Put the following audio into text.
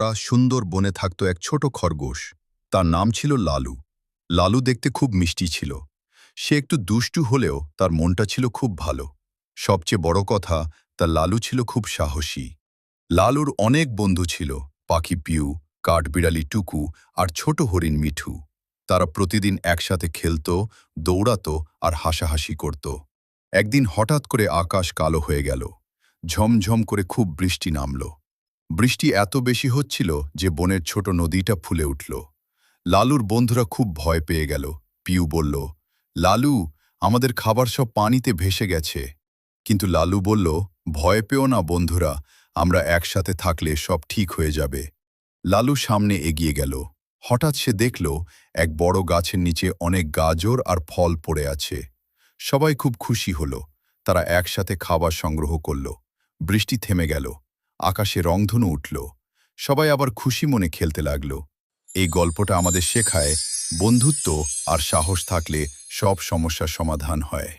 ভরা সুন্দর বনে থাকত এক ছোট খরগোশ। তার নাম ছিল লালু। লালু দেখতে খুব মিষ্টি ছিল। সে একটু দুষ্টু হলেও তার মনটা ছিল খুব ভালো। সবচেয়ে বড় কথা, তার লালু ছিল খুব সাহসী। লালুর অনেক বন্ধু ছিল, পাখি পিউ, কাঠবিড়ালি টুকু আর ছোট হরিণ মিঠু। তারা প্রতিদিন একসাথে খেলত, দৌড়াত আর হাসাহাসি করত। একদিন হঠাৎ করে আকাশ কালো হয়ে গেল। ঝমঝম করে খুব বৃষ্টি নামল। বৃষ্টি এত বেশি হচ্ছিল যে বনের ছোট নদীটা ফুলে উঠল। লালুর বন্ধুরা খুব ভয় পেয়ে গেল। পিউ বলল, লালু, আমাদের খাবার সব পানিতে ভেসে গেছে। কিন্তু লালু বলল, ভয় পেও না বন্ধুরা, আমরা একসাথে থাকলে সব ঠিক হয়ে যাবে। লালু সামনে এগিয়ে গেল। হঠাৎ সে দেখল এক বড় গাছের নিচে অনেক গাজর আর ফল পড়ে আছে। সবাই খুব খুশি হল। তারা একসাথে খাবার সংগ্রহ করল। বৃষ্টি থেমে গেল। আকাশে রংধনু উঠল। সবাই আবার খুশি মনে খেলতে লাগল। এই গল্পটা আমাদের শেখায়, বন্ধুত্ব আর সাহস থাকলে সব সমস্যার সমাধান হয়।